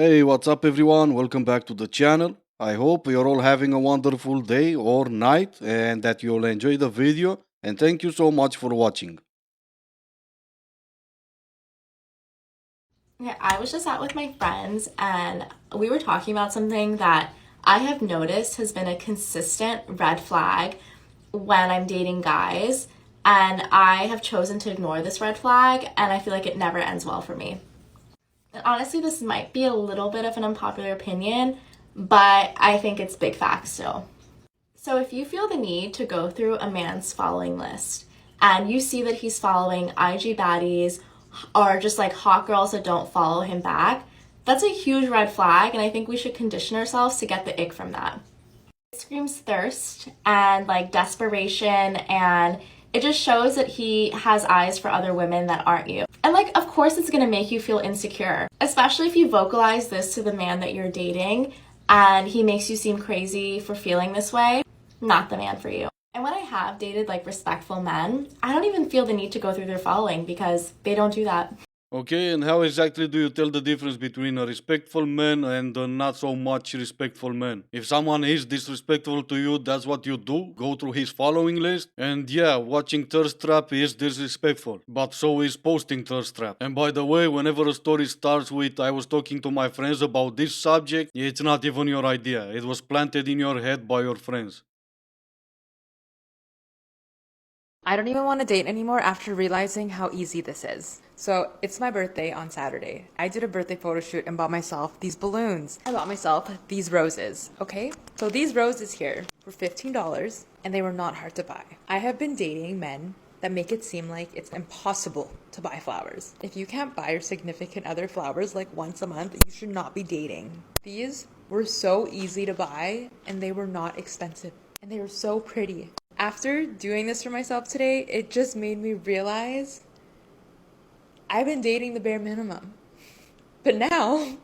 Hey, what's up, everyone? Welcome back to the channel. I hope you're all having a wonderful day or night and that you'll enjoy the video. And thank you so much for watching. Okay, I was just out with my friends and we were talking about something that I have noticed has been a consistent red flag when I'm dating guys. And I have chosen to ignore this red flag, and I feel like it never ends well for me. And honestly, this might be a little bit of an unpopular opinion, but I think it's big facts still. So if you feel the need to go through a man's following list and you see that he's following IG baddies or just like hot girls that don't follow him back, that's a huge red flag, and I think we should condition ourselves to get the ick from that. It screams thirst and like desperation, and it just shows that he has eyes for other women that aren't you. And like, of course, it's gonna make you feel insecure, especially if you vocalize this to the man that you're dating and he makes you seem crazy for feeling this way. Not the man for you. And when I have dated like respectful men, I don't even feel the need to go through their following because they don't do that. Okay, and how exactly do you tell the difference between a respectful man and a not so much respectful man? If someone is disrespectful to you, that's what you do? Go through his following list? And yeah, watching Thirst Trap is disrespectful, but so is posting Thirst Trap. And by the way, whenever a story starts with I was talking to my friends about this subject, it's not even your idea. It was planted in your head by your friends. I don't even want to date anymore after realizing how easy this is. So, it's my birthday on Saturday. I did a birthday photo shoot and bought myself these balloons. I bought myself these roses, okay? So, these roses here were $15 and they were not hard to buy. I have been dating men that make it seem like it's impossible to buy flowers. If you can't buy your significant other flowers like once a month, you should not be dating. These were so easy to buy and they were not expensive and they were so pretty. After doing this for myself today, it just made me realize I've been dating the bare minimum. But now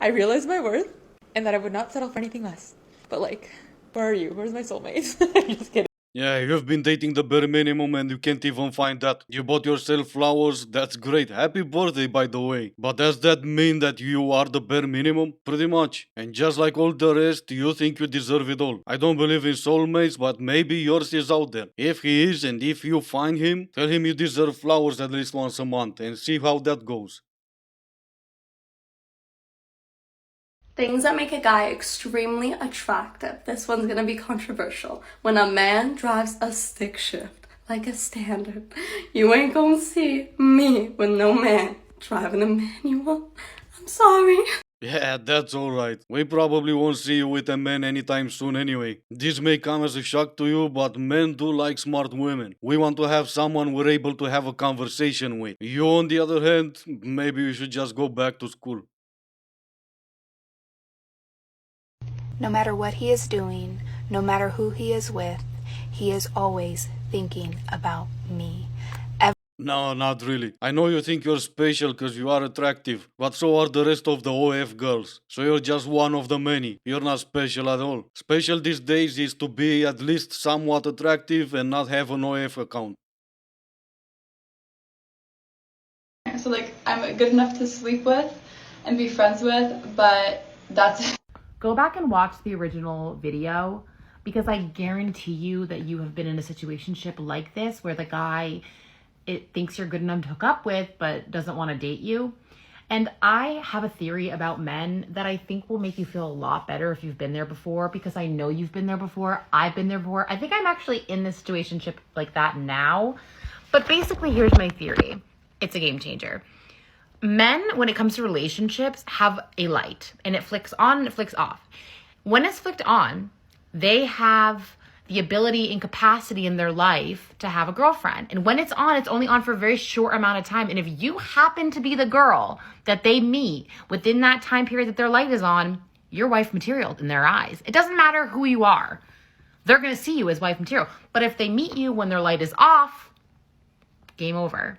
I realize my worth and that I would not settle for anything less. But like, where are you? Where's my soulmate? I'm just kidding. Yeah, you've been dating the bare minimum and you can't even find that. You bought yourself flowers, that's great. Happy birthday, by the way. But does that mean that you are the bare minimum? Pretty much. And just like all the rest, you think you deserve it all. I don't believe in soulmates, but maybe yours is out there. If he is, and if you find him, tell him you deserve flowers at least once a month and see how that goes. Things that make a guy extremely attractive. This one's gonna be controversial. When a man drives a stick shift, like a standard, you ain't gonna see me with no man driving a manual. I'm sorry. Yeah, that's alright. We probably won't see you with a man anytime soon anyway. This may come as a shock to you, but men do like smart women. We want to have someone we're able to have a conversation with. You, on the other hand, maybe you should just go back to school. No matter what he is doing, no matter who he is with, he is always thinking about me. No, not really. I know you think you're special because you are attractive, but so are the rest of the OF girls. So you're just one of the many. You're not special at all. Special these days is to be at least somewhat attractive and not have an OF account. So like I'm good enough to sleep with and be friends with, but that's it. Go back and watch the original video, because I guarantee you that you have been in a situationship like this where the guy thinks you're good enough to hook up with but doesn't want to date you. And I have a theory about men that I think will make you feel a lot better if you've been there before, because I know you've been there before. I've been there before. I think I'm actually in this situationship like that now. But basically, here's my theory. It's a game changer. Men, when it comes to relationships, have a light, and it flicks on and it flicks off. When it's flicked on, they have the ability and capacity in their life to have a girlfriend. And when it's on, it's only on for a very short amount of time. And if you happen to be the girl that they meet within that time period that their light is on, you're wife material in their eyes. It doesn't matter who you are. They're going to see you as wife material. But if they meet you when their light is off, game over.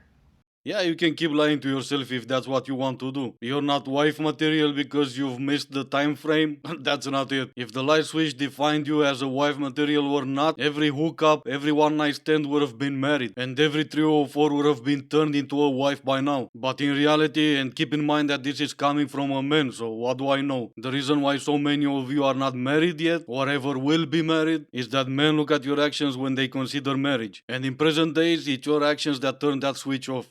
Yeah, you can keep lying to yourself if that's what you want to do. You're not wife material because you've missed the time frame. That's not it. If the light switch defined you as a wife material or not, every hookup, every one night stand would have been married, and every 304 would have been turned into a wife by now. But in reality, and keep in mind that this is coming from a man, so what do I know? The reason why so many of you are not married yet, or ever will be married, is that men look at your actions when they consider marriage. And in present days, it's your actions that turn that switch off.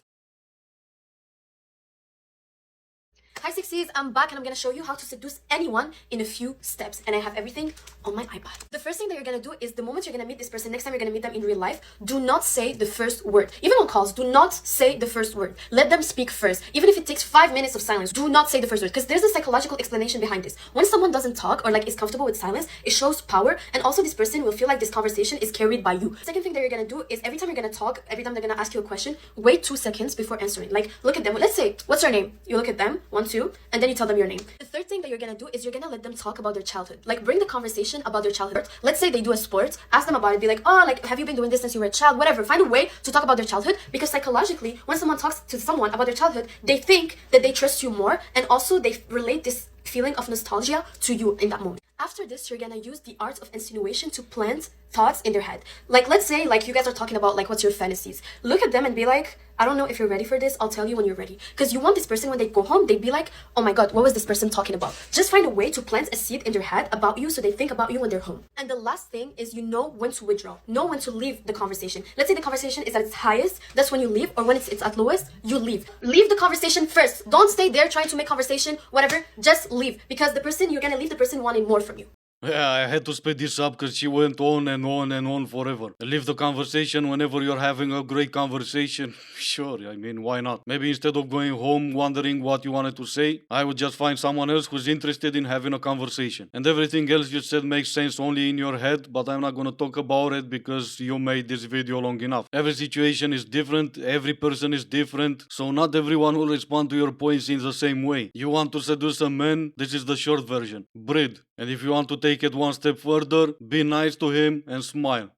Hi Sixies, I'm back and I'm gonna show you how to seduce anyone in a few steps. And I have everything on my iPad. The first thing that you're gonna do is the moment you're gonna meet this person, next time you're gonna meet them in real life, do not say the first word. Even on calls, do not say the first word. Let them speak first. Even if it takes 5 minutes of silence, do not say the first word. Because there's a psychological explanation behind this. When someone doesn't talk or like is comfortable with silence, it shows power, and also this person will feel like this conversation is carried by you. Second thing that you're gonna do is every time you're gonna talk, every time they're gonna ask you a question, wait 2 seconds before answering. Like look at them. Let's say, what's your name? You look at them, 1, 2, and then you tell them your name. The third thing that you're gonna do is you're gonna let them talk about their childhood. Like bring the conversation about their childhood. Let's say they do a sport, ask them about it, be like, oh, like have you been doing this since you were a child? Whatever. Find a way to talk about their childhood, because psychologically, when someone talks to someone about their childhood, they think that they trust you more, and also they relate this feeling of nostalgia to you in that moment. After this, you're gonna use the art of insinuation to plant thoughts in their head. Like let's say like you guys are talking about like what's your fantasies. Look at them and be like, I don't know if you're ready for this, I'll tell you when you're ready. Because you want this person, when they go home, they'd be like, oh my god, what was this person talking about? Just find a way to plant a seed in their head about you so they think about you when they're home. And the last thing is you know when to withdraw. Know when to leave the conversation. Let's say the conversation is at its highest, that's when you leave, or when it's at lowest, you leave. Leave the conversation first. Don't stay there trying to make conversation, whatever, just leave. Because the person, you're gonna leave the person wanting more from you. Yeah, I had to speed this up because she went on and on and on forever. Leave the conversation whenever you're having a great conversation. Sure, I mean, why not? Maybe instead of going home wondering what you wanted to say, I would just find someone else who's interested in having a conversation. And everything else you said makes sense only in your head, but I'm not gonna talk about it because you made this video long enough. Every situation is different, every person is different, so not everyone will respond to your points in the same way. You want to seduce a man? This is the short version. Breed. And if you want to take it one step further, be nice to him and smile.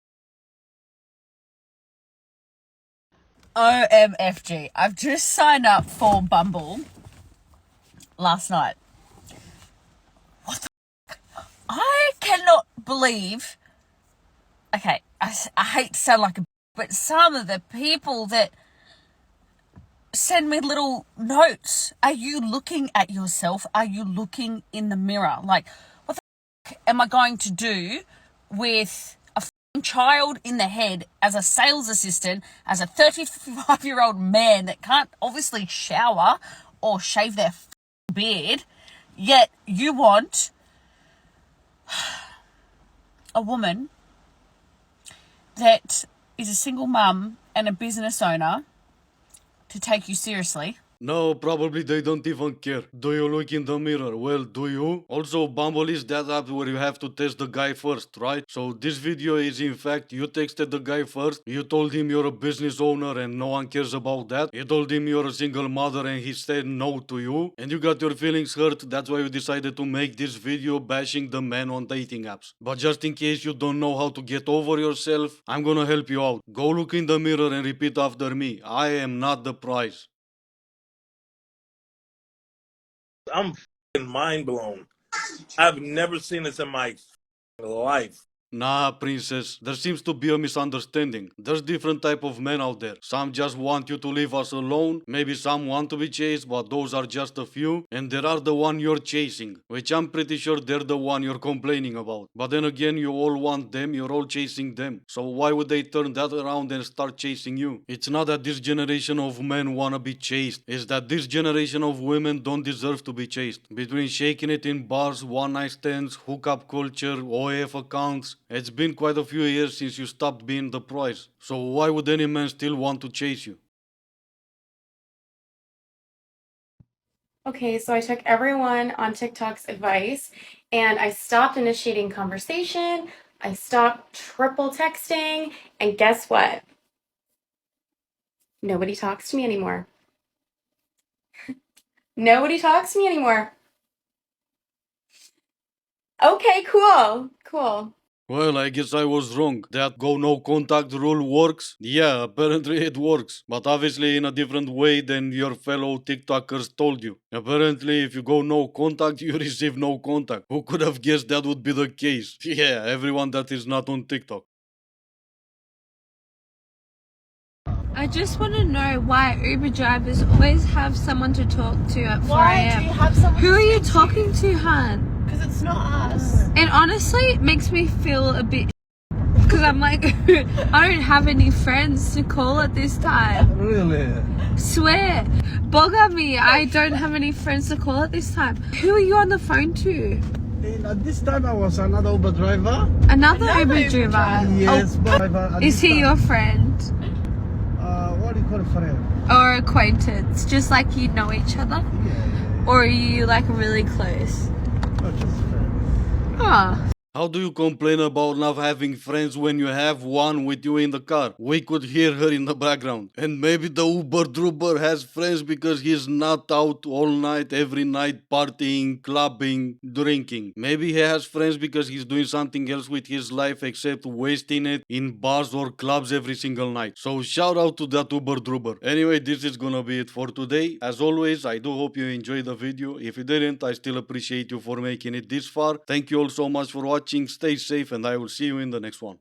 OMFG. I've just signed up for Bumble last night. What the I cannot believe. Okay, I hate to sound like a but some of the people that send me little notes. Are you looking at yourself? Are you looking in the mirror? Like, what the am I going to do with a child in the head as a sales assistant, as a 35-year-old man that can't obviously shower or shave their beard, yet you want a woman that is a single mum and a business owner to take you seriously? No, probably they don't even care. Do you look in the mirror? Well, do you? Also, Bumble is that app where you have to test the guy first, right? So this video is in fact you texted the guy first, you told him you're a business owner and no one cares about that. You told him you're a single mother and he said no to you. And you got your feelings hurt, that's why you decided to make this video bashing the men on dating apps. But just in case you don't know how to get over yourself, I'm gonna help you out. Go look in the mirror and repeat after me. I am not the prize. I'm mind blown. I've never seen this in my life. Nah, princess, there seems to be a misunderstanding. There's different type of men out there. Some just want you to leave us alone, maybe some want to be chased, but those are just a few. And there are the one you're chasing, which I'm pretty sure they're the one you're complaining about. But then again, you all want them, you're all chasing them. So why would they turn that around and start chasing you? It's not that this generation of men wanna be chased, it's that this generation of women don't deserve to be chased. Between shaking it in bars, one night stands, hookup culture, OAF accounts, it's been quite a few years since you stopped being the prize. So why would any man still want to chase you? Okay, so I took everyone on TikTok's advice and I stopped initiating conversation, I stopped triple texting, and guess what? Nobody talks to me anymore. Nobody talks to me anymore. Okay, cool. Well, I guess I was wrong. That go no contact rule works? Yeah, apparently it works. But obviously in a different way than your fellow TikTokers told you. Apparently, if you go no contact, you receive no contact. Who could have guessed that would be the case? Yeah, everyone that is not on TikTok. I just want to know why Uber drivers always have someone to talk to at 4 a.m. Who are you talking to, hun? Because it's not us. And honestly, it makes me feel a bit because I'm like, I don't have any friends to call at this time. Really? Swear. Bugger me, I don't have any friends to call at this time. Who are you on the phone to? At this time I was another Uber driver. Another Uber driver? Yes, Oh, driver. is he your friend? What do you call a friend? Or acquaintance? Just like you know each other? Yeah. Or are you like really close? Not just a friend. Oh. How do you complain about not having friends when you have one with you in the car? We could hear her in the background. And maybe the Uber Druber has friends because he's not out all night, every night, partying, clubbing, drinking. Maybe he has friends because he's doing something else with his life except wasting it in bars or clubs every single night. So shout out to that Uber Druber. Anyway, this is gonna be it for today. As always, I do hope you enjoyed the video. If you didn't, I still appreciate you for making it this far. Thank you all so much for watching. Stay safe and I will see you in the next one.